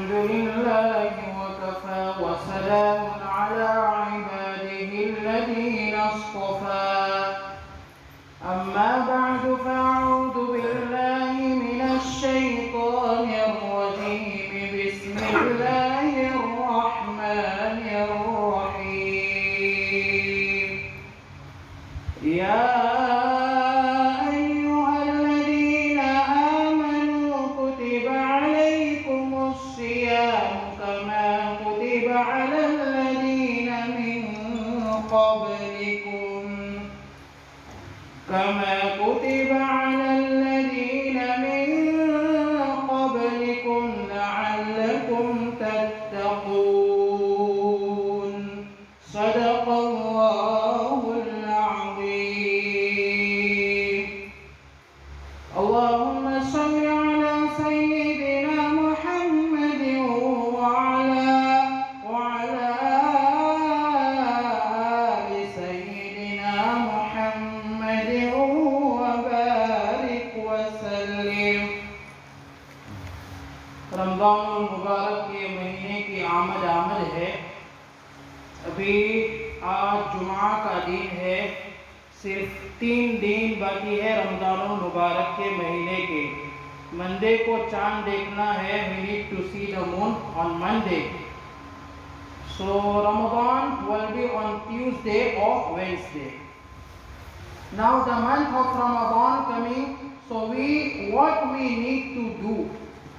अल्हम्दुलिल्लाहि वकफ़ा वसलामुन अला इबादिहिल्लज़ीना अस्तफ़ा अम्मा बअदु फ़अऊज़ु बिल्लाहि मिनश शैतानिर रजीम बिस्मिल्लाहिर रहमानिर रहीम या كما كتب على الذين من قبلكم لعلكم تتقون صدق الله العظيم اللهم صل على سيدنا محمد وعلى آل سيدنا محمد وبارك وسلم। रमज़ान मुबारक के महीने की आमद है। अभी आज जुमा का दिन है, सिर्फ 3 दिन बाकी है रमज़ान मुबारक के महीने के। मंडे को चांद देखना है, we need to see the moon on Monday. So Ramadan will be on Tuesday or Wednesday. Now the month of Ramadan coming, so what we need to do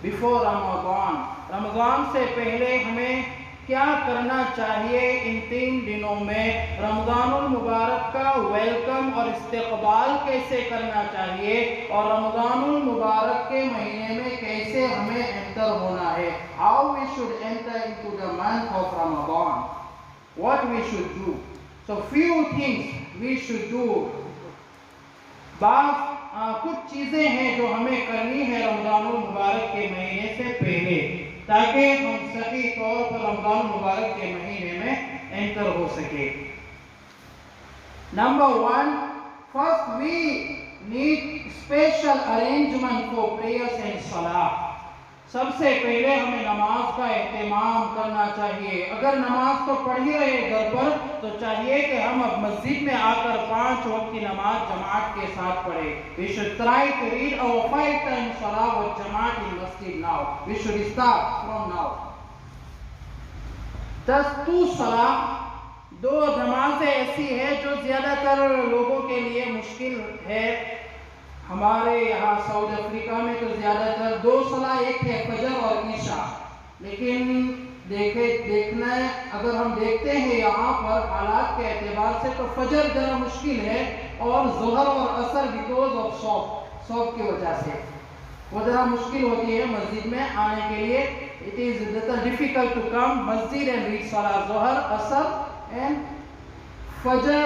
before Ramadan. Ramzan से पहले हमें क्या करना चाहिए? इन 3 दिनों में रमज़ानुल मुबारक का वेलकम और इस्तकबाल कैसे करना चाहिए और रमज़ानुल मुबारक के महीने में कैसे हमें एंटर होना है। How we should enter into the month of Ramadan, what we should do. So few things we should do. कुछ चीज़ें हैं जो हमें करनी है रमज़ानुल मुबारक के महीने से पहले, ताकि हम सही तौर पर रमज़ान मुबारक के महीने में एंटर हो सके। Number 1, first we need special arrangement for prayers and salah. सबसे पहले हमें नमाज का एहतमाम करना चाहिए। अगर नमाज तो पढ़ ही रहे घर पर, तो चाहिए कि हम अब मस्जिद में आकर 5 वक्त की नमाज जमात के साथ पढ़े। We should try to read our 5 times salah with jamaat in masjid now. We should start from now. 2 सलाह, 2 नमाजें ऐसी है जो ज़्यादातर लोगों के लिए मुश्किल है। हमारे यहाँ साउथ अफ्रीका में तो ज़्यादातर 2 सलाह, एक है फजर और ईशा। लेकिन देखना है, अगर हम देखते हैं यहाँ पर हालात के एतबार से, तो फजर ज़रा मुश्किल है और ज़ोहर और असर बिकॉज ऑफ सौब की वजह से वो ज़रा मुश्किल होती है मस्जिद में आने के लिए। It is little difficult to come masjid and read salah zohar, asr and fajr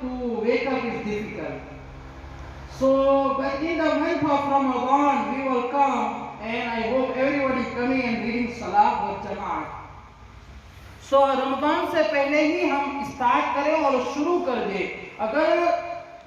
to wake up is difficult. So, but in the month of Ramadan, we will come, and I hope everybody coming and reading Salah with Jamaat. So, Ramzan से पहले ही हम start करें और शुरू कर दें। अगर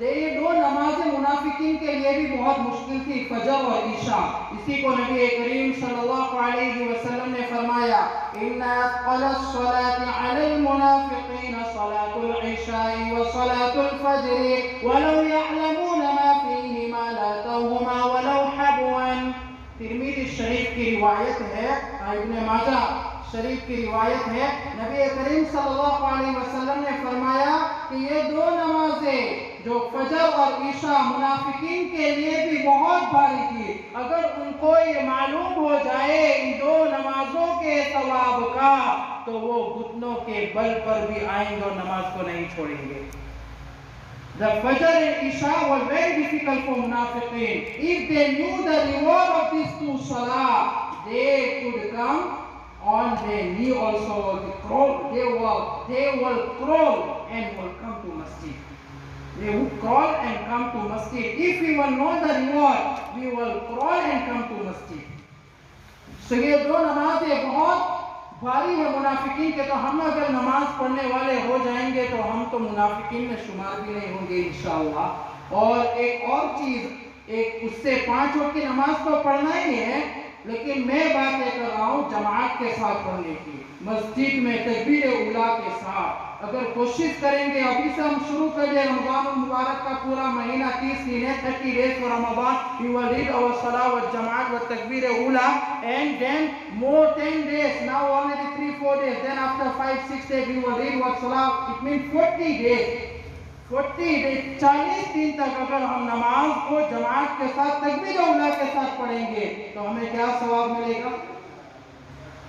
ये 2 नमाज़ें मुनाफिकीन के लिए भी बहुत मुश्किल थी, फजर और ईशा। इसी को नबी करीम सल्लल्लाहु अलैहि वसल्लम ने फरमाया, इन्ना अक़लस सलाति अलल मुनाफिकीन सलातुल ईशाई व सलातुल फज्र वलौ यअलमूना मा फीहिमा ला तहुमा वलौ हबवन। तिरमिज़ी शरीफ की रिवायत है, इब्न माजा शरीफ की रिवायत है। नबी करीम सल्लल्लाहु अलैहि वसल्लम ने फरमाया कि ये 2 नमाजें जो फजर और ईशा मुनाफिकीन के लिए भी बहुत भारी थी। अगर उनको ये मालूम हो जाए इन 2 नमाजों के सवाब का, तो वो घुटनों के बल पर भी आएंगे और नमाज को नहीं छोड़ेंगे। The Fajr and Isha were very difficult for Munafiqeen. If they knew the reward of these 2 salah, they could come on their knee also. They will crawl and will come to masjid. They would crawl and come to masjid. If we will know the reward, we will crawl and come to masjid. So ये 2 नमाज़ें बहुत भारी है मुनाफिकीन के। तो हम अगर नमाज पढ़ने वाले हो जाएंगे तो हम तो मुनाफिकीन में शुमार भी नहीं होंगे इंशाअल्लाह। और एक और चीज़, एक उससे 5 वक्त की नमाज तो पढ़ना ही है, लेकिन मैं बातें कर रहा हूँ जमात के साथ पढ़ने की, मस्जिद में तकबीर उला के साथ। अगर कोशिश करेंगे अभी से हम शुरू कर दे, रमजान मुबारक का पूरा महीना 30 दिन है, 30 days for Ramadan, we will read our salah with jamaat with takbir ula, and then more 10 days, now already 3-4 days, then after 5-6 days we will read what salah, it means 40 days, 40 days, 40 दिन तक अगर हम नमाज को जमात के साथ तकबीर उला के साथ पढ़ेंगे तो हमें क्या सवाब मिलेगा?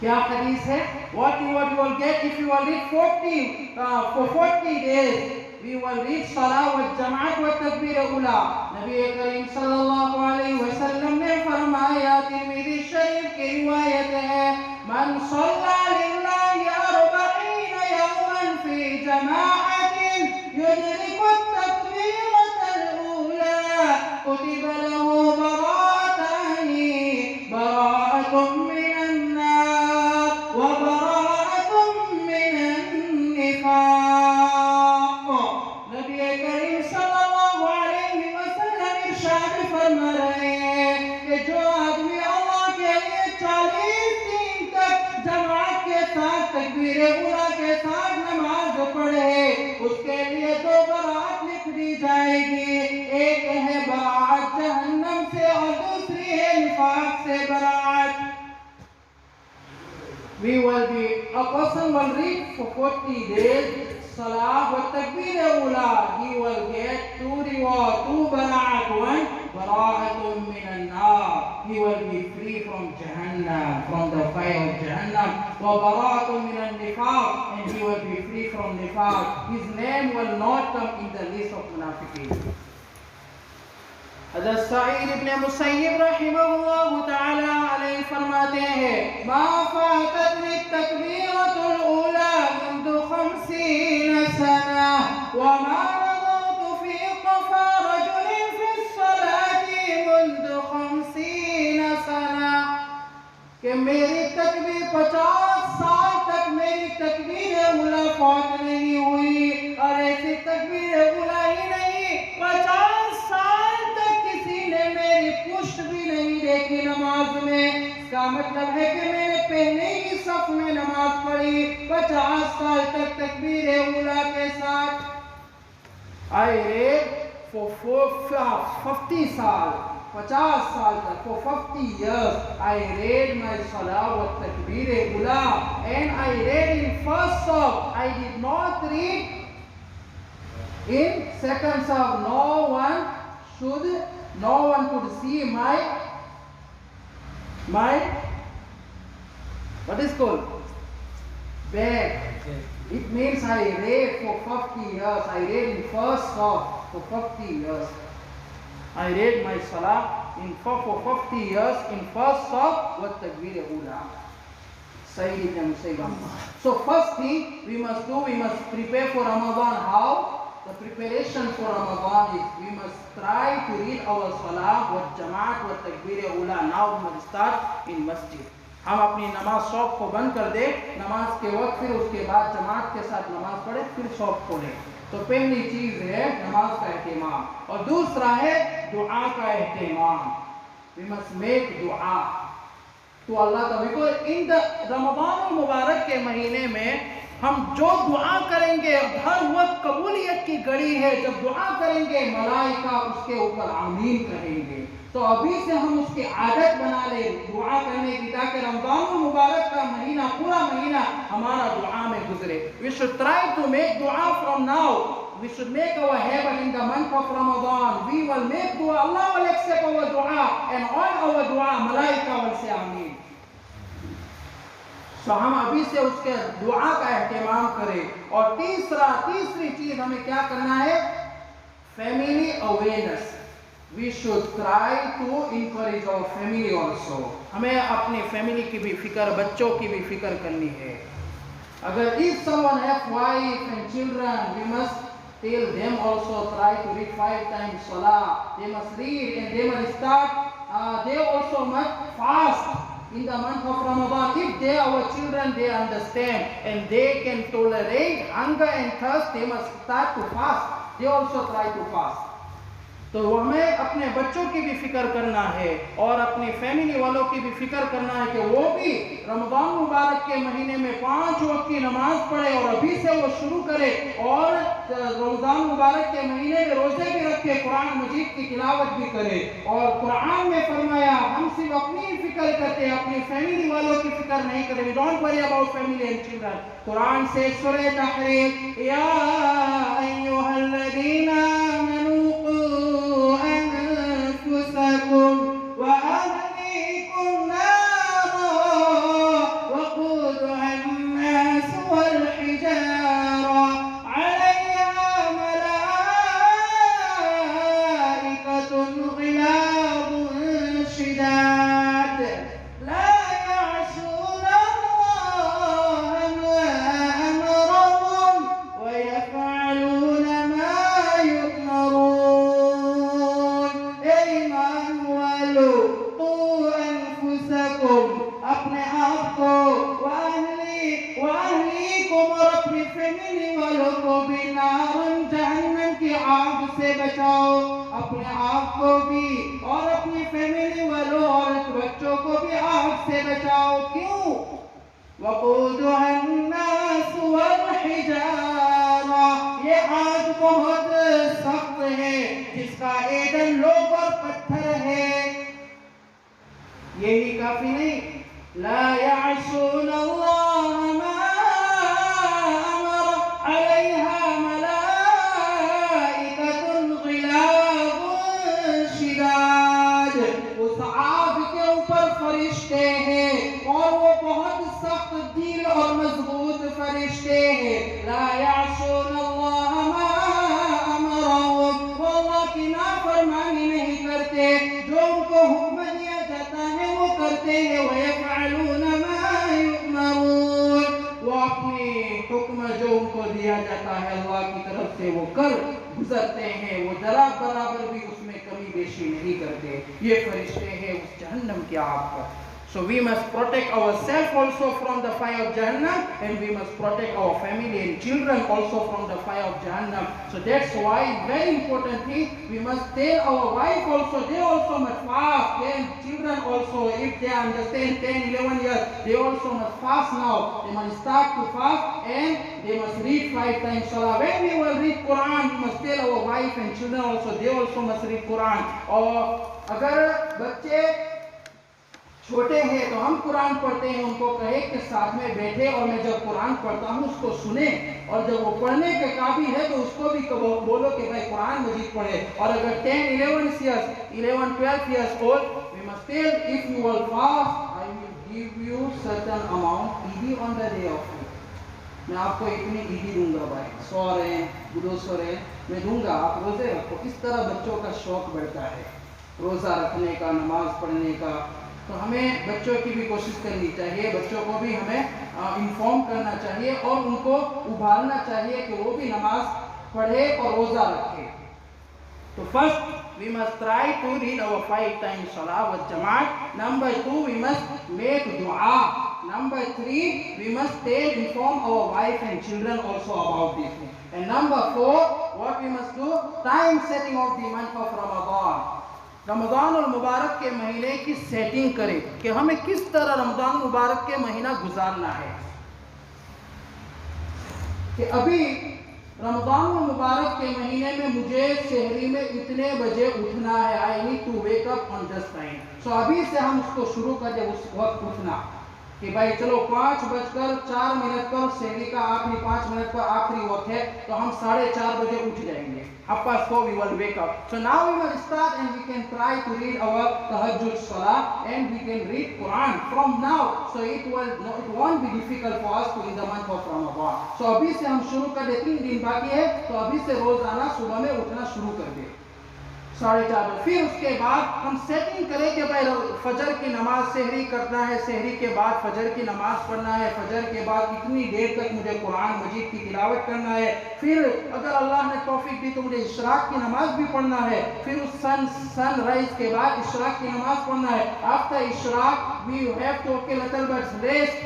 क्या हदीस है? What you will get if you will read 40 days, we will read salah with jamaat with takbir ula. नबी करीम सल्लल्लाहु अलैहि वसल्लम ने फरमाया, तिरमिज़ी शरीफ की रिवायत है, मन सल्ला लिल्लाहि 40 यौमन फी जमाअतिन युदरिकु तकबीरतल उला कुतिबा लहु बराअतानि, बराअतुम के साथ नमाज पढ़े उसके लिए 2 बरात लिख दी जाएगी। एक है बरात जहन्नम से और दूसरी है निफाक से बरात। A person will read for 40 days salah with takbir ula, he will get 2 reward, 2 baraat. One, bara'atun minan nar, he will be free from Jahannam, from the fire of Jahannam. Wa bara'atun minan nifaq, and he will be free from nifaq. His name will not come in the list of munafiqeen. हज़रत सईद इब्न मुसय्यब रहमहुल्लाह ताला अलैहि फरमाते हैं, मा फाततनी तकबीरतुल उला मुंदु 50 सना व मा नज़रतु फी क़फ़ा रजुलिन फी सलाती मुंदु 50 सना, कि मेरी तकबीर 50 साल तक मेरी तकबीर उला फौत नहीं हुई, और ऐसी तकबीर उला ही नहीं 50 साल मेरी पुष्ट भी नहीं देखी नमाज में। इसका मतलब है कि मैंने पहले ही सफ में नमाज पढ़ी 50 साल तक तकबीर उला के साथ। I read for 50 साल, 50 साल तक, for 50 years I read my salah with takbir ula, and I read in first saf, I did not read in second saf. No one could see my what is called back. It means I read for 50 years. I read in first saf for 50 years. I read my salah for 50 years in first saf with takbir ula. Sayyid ibn Musayyib. So first thing we must do, we must prepare for Ramadan. How? The preparation for Ramadan is we must try to read our salah with jamaat with takbir ula. Now we must start in masjid. हम अपनी नमाज शौक को बंद कर दे, नमाज के वक्त फिर उसके बाद जमात के साथ नमाज पढ़े, फिर शौक खोले। तो पहली चीज है नमाज का एहतिमाम, और दूसरा है दुआ का एहतिमाम। We must make दुआ तो अल्लाह का। बिकॉज इन द रमजान मुबारक के महीने में हम जो दुआ करेंगे हर वक्त कबूलियत की घड़ी है। जब दुआ करेंगे मलाइका उसके ऊपर आमीन कहेंगे। तो अभी से हम उसकी आदत बना ले दुआ करने की, ताकि रमजान मुबारक का महीना पूरा महीना हमारा दुआ में गुजरे। We should try to make dua from now. We should make our habit in the month of Ramadan. We will make dua. Allah will accept our dua, and all our dua malaika will say आमीन। तो हम अभी से उसके दुआ का एहतिमाम करें। और तीसरी चीज हमें क्या करना है? Family awareness. We should try to encourage our family also. हमें अपनी फैमिली की भी फिक्र, बच्चों की भी फिक्र करनी है। अगर if someone have wife and children, we must tell them also try to read 5 times salah. They must read and they must start. They also must fast in the month of Ramadan. If they, our children, they understand and they can tolerate hunger and thirst, they must start to fast. They also try to fast. तो हमें अपने बच्चों की भी फिक्र करना है और अपनी फैमिली वालों की भी फिक्र करना है कि वो भी रमज़ान मुबारक के महीने में 5 वक्त की नमाज पढ़े और अभी से वो शुरू करे और रमज़ान मुबारक के महीने में रोजे भी रखे, कुरान मजीद की तिलावत भी करे। और कुरान में फरमाया हम सिर्फ अपनी फिक्र करते हैं, अपनी फैमिली वालों की फिक्र नहीं करें। We don't worry about family and children. Quran से सूरह तहरीम, या अय्युहल्लज़ीना बचाओ, अपने आप को भी और अपनी फैमिली वालों और बच्चों को भी आग से बचाओ। क्यों? वक़ूदुहन्नास वल हिजारा, ये आग बहुत सख्त है जिसका ईंधन लोग और पत्थर है। यही काफी नहीं, ला यासून अल्लाह मा फरिश्ते हैं और वो बहुत सख्त दिल और मजबूत फरिश्ते हैं। ला यासून अल्लाह मा अमरहुम, वो अल्लाह की नाफरमानी नहीं करते, जो उनको हुक्म दिया जाता है वो करते हैं। व यफ़अलून मा युअमरून, वो अपने हुक्म जो उनको दिया जाता है अल्लाह की तरफ से वो कर गुजरते हैं, वो जरा बराबर भी उसमें कमी बेशी नहीं करते। ये फरिश्ते हैं उस जहन्नम की आग पर। So we must protect ourselves also from the fire of Jahannam, and we must protect our family and children also from the fire of Jahannam. So that's why very important thing, we must tell our wife also, they also must fast, and children also, if they understand 10, 11 years, they also must fast now. They must start to fast and they must read 5 times Salah. When we will read Quran, we must tell our wife and children also, they also must read Quran. और अगर बच्चे छोटे हैं तो हम कुरान पढ़ते हैं, उनको कहे कि साथ में बैठे और मैं जब कुरान पढ़ता हूँ उसको सुने, और जब वो पढ़ने के काबिल है तो उसको भी बोलो कि भाई कुरान मजीद पढ़े। और अगर 10, 11 years, 11, 12 years old, we must tell, if you will fast, I will give you certain amount ईदी on the day of Eid. मैं आपको इतनी ईदी दूंगा भाई, 100 रहे, 200 रहे, मैं दूंगा, आप रोजे रखो। इस तरह बच्चों का शौक बढ़ता है रोजा रखने का, नमाज पढ़ने का। तो हमें बच्चों की भी कोशिश करनी चाहिए, बच्चों को भी हमें इन्फॉर्म करना चाहिए और उनको उभारना चाहिए कि वो भी नमाज पढ़े और रोज़ा रखे। तो first we must try to read our 5 times salah with jamaat. Number 2, we must make dua. Number 3, we must inform our wife and children also about this thing. And number 4, what we must do, time setting of the month of Ramadan. Ramzan और मुबारक के महीने की setting करें कि हमें किस तरह रमज़ान मुबारक के महीना गुजारना है। कि अभी रमज़ान और मुबारक के महीने में मुझे शहरी में इतने बजे उठना है, I need to wake up on this time. So अभी से हम उसको शुरू कर दे उस वक्त उठना कि भाई चलो 5:04 पर शहरी का आखिरी 5 मिनट पर आखिरी वक्त है, तो हम 4:30 बजे उठ जाएंगे। 4:30 we will wake up. So now we will start and we can try to read our tahajjud salah and we can read Quran from now. So it won't be difficult for us to in the month of Ramadan. So अभी से हम शुरू कर दे, 3 दिन बाकी है, तो अभी से रोजाना सुबह में उठना शुरू कर दे 4:30। फिर उसके बाद हम सेटिंग करें कि भाई फजर की नमाज सहरी करना है, सहरी के बाद फजर की नमाज पढ़ना है, फजर के बाद इतनी देर तक मुझे कुरान मजीद की तिलावत करना है। फिर अगर अल्लाह ने तौफीक दी तो मुझे इशराक की नमाज भी पढ़ना है। फिर उस सनराइज के बाद इशराक की नमाज पढ़ना है। After ishraq we have to take a little bit rest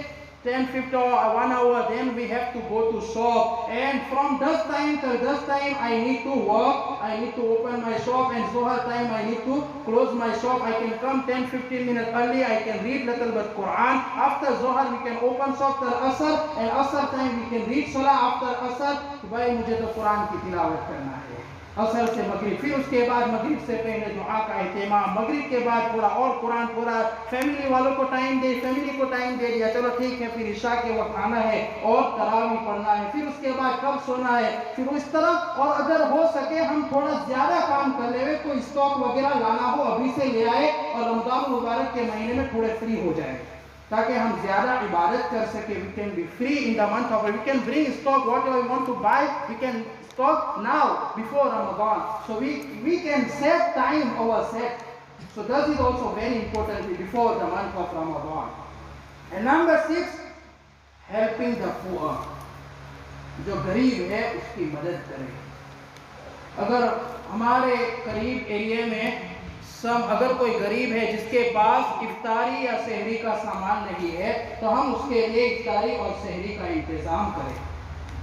10-15 or 1 hour, then we have to go to shop, and from dusk time till dusk time I need to work, I need to open my shop, and Zohar time I need to close my shop. I can come 10-15 minutes early, I can read little bit Quran. After Zohar we can open shop till Asr, and Asr time we can read Salah. After Asr, भाई मुझे तो कुरान की तिलावत करना है। असर से मगरिब, फिर उसके बाद मगरिब से पहले दुआ का एहतमाम, मगरिब के बाद थोड़ा और कुरान पूरा, फैमिली वालों को टाइम दे, फैमिली को टाइम दे दिया, चलो ठीक है, फिर इशा के वक्त आना है और तरावी पढ़ना है, फिर उसके बाद कब सोना है, फिर उस तरह। और अगर हो सके हम थोड़ा ज़्यादा काम कर ले, कोई स्टॉक वगैरह लाना हो अभी से ले आए, और रमज़ान मुबारक के महीने में थोड़े फ्री हो जाए ताकि हम ज़्यादा इबादत कर सके। We can be free in the month of, we can bring stock whatever we want to buy, we can stock now before Ramadan, so we can save time ourselves. So that is also very important before the month of Ramadan. And number 6, helping the poor. जो गरीब है उसकी मदद करें। अगर हमारे करीब area में अगर कोई गरीब है जिसके पास इफ्तारी या सहरी का सामान नहीं है, तो हम उसके लिए इफ्तारी और सहरी का इंतज़ाम करें।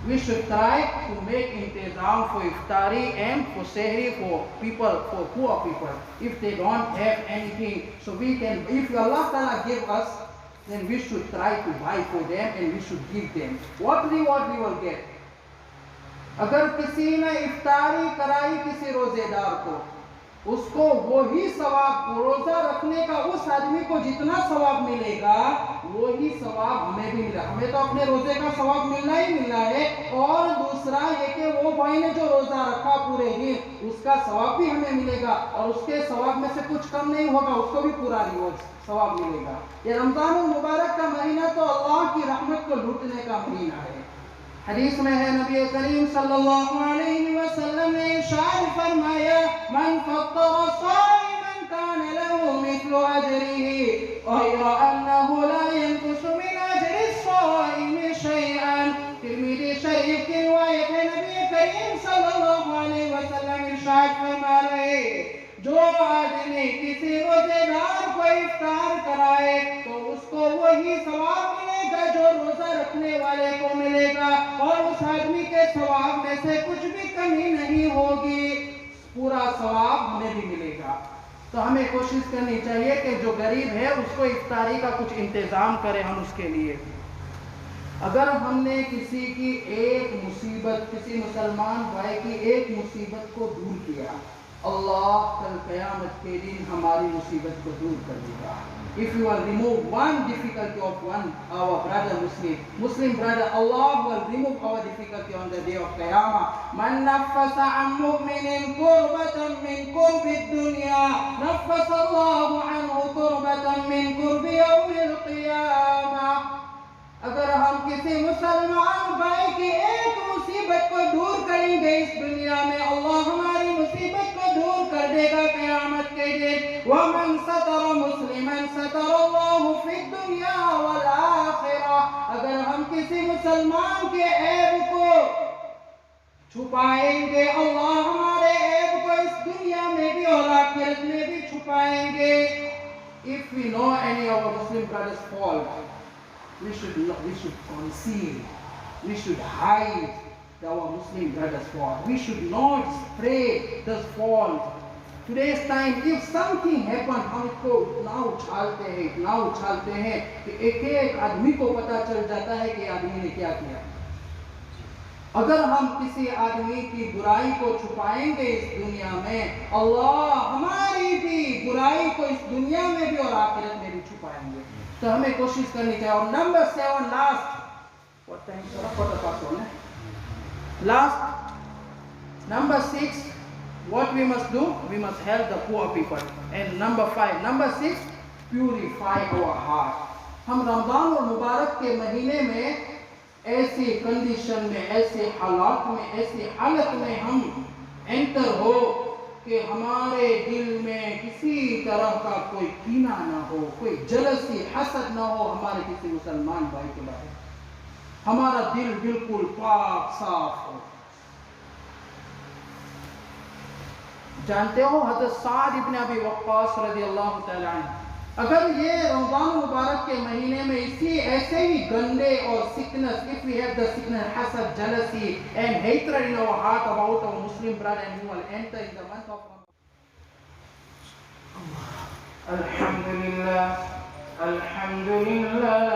We should try to make intizam for iftari and for sehri for people, for poor people, if they don't have anything. So we can, if Allah Ta'ala give us, then we should try to buy for them and we should give them. What reward we will get? अगर किसी ने इफ्तारी कराई किसी रोजेदार को, उसको वही सवाब, रोजा रखने का उस आदमी को जितना सवाब मिलेगा वही सवाब हमें भी मिला। हमें तो अपने रोजे का सवाब मिलना ही मिलना है, और दूसरा ये कि वो भाई ने जो रोजा रखा पूरे दिन उसका सवाब भी हमें मिलेगा, और उसके सवाब में से कुछ कम नहीं होगा, उसको भी पूरा रिवॉर्ड सवाब मिलेगा। ये रमजान मुबारक का महीना तो अल्लाह की रहमत को लूटने का महीना है। हदीस में है, नबी करीम सल्लल्लाहु अलैहि वसल्लम ने इरशाद फरमाया, मन फत्तरा साइमन कान लहु मिस्लु अजरिही गैरा अन्नहु ला यनकुसु मिन अजरि साइम शैअन। तिर्मिज़ी शरीफ की रिवायत है, नबी करीम सल्लल्लाहु अलैहि वसल्लम इरशाद फरमा रहे, जो आदमी किसी रोजेदार को इफ्तार कराए तो उसको वही सवाब मिलेगा जो रोजा रखने वाले को मिलेगा, और उस आदमी के सवाब में से कुछ भी कमी नहीं होगी, पूरा सवाब हमें भी मिलेगा। तो हमें कोशिश करनी चाहिए कि जो गरीब है उसको इफ्तारी का कुछ इंतज़ाम करें हम उसके लिए। अगर हमने किसी की एक मुसीबत, किसी मुसलमान भाई की एक मुसीबत को दूर किया, अल्लाह कल क़यामत के दिन हमारी मुसीबत को दूर कर देगा। If you will remove one difficulty of our brother Muslim brother, Allah will remove our difficulty on the day of Qiyamah. Man naffasa an mu'minin kurbatan min kurbi dunya, naffasa Allahu anhu kurbatan min kurbi yawmil qiyamah. अगर हम किसी मुसलमान भाई की एक मुसीबत को दूर करेंगे इस दुनिया में, अल्लाह हमारी मुसीबत को दूर कर देगा क़यामत के दिन। वमन सतरा मुस्लिमन सतरल्लाहु फिद दुनिया वल आखिरह। अगर हम किसी मुसलमान के ऐब को छुपाएंगे, अल्लाह हमारे ऐब को इस दुनिया में भी और आखिरत में भी छुपाएंगे। If we know any of our Muslim brothers' fault, we should conceal, we should hide our Muslim brothers' fault. We should not spread this fault. Today's time, if something happen, हम इसको ना उछालते हैं कि एक एक आदमी को पता चल जाता है कि आदमी ने क्या किया। अगर हम किसी आदमी की बुराई को छुपाएंगे इस दुनिया में, अल्लाह हमारी भी बुराई को इस दुनिया में भी और आखिरत में भी छुपाएंगे। तो हमें कोशिश करनी चाहिए। और number 7 last, number 6, what we must do, we must help the poor people. And number 6, purify our heart. हम रमजान और मुबारक के महीने में ऐसी कंडीशन में, ऐसे हालात में, ऐसी हालत में हम एंटर हो कि हमारे दिल में किसी तरह का कोई कीना ना हो, कोई जलसी हसद ना हो हमारे किसी मुसलमान भाई के बारे में। हमारा दिल बिल्कुल पाक साफ हो। जानते हो हज़रत साद इब्न अबी वक्कास रज़ियल्लाहु तआला अन्हु, अगर ये रमजान मुबारक के महीने में इसी ऐसे ही गंदे और sickness, if we have the sickness, hasad, jealousy and hatred in our heart about our Muslim brother, and we will enter in the month of Ramadan. Alhamdulillah, Alhamdulillah.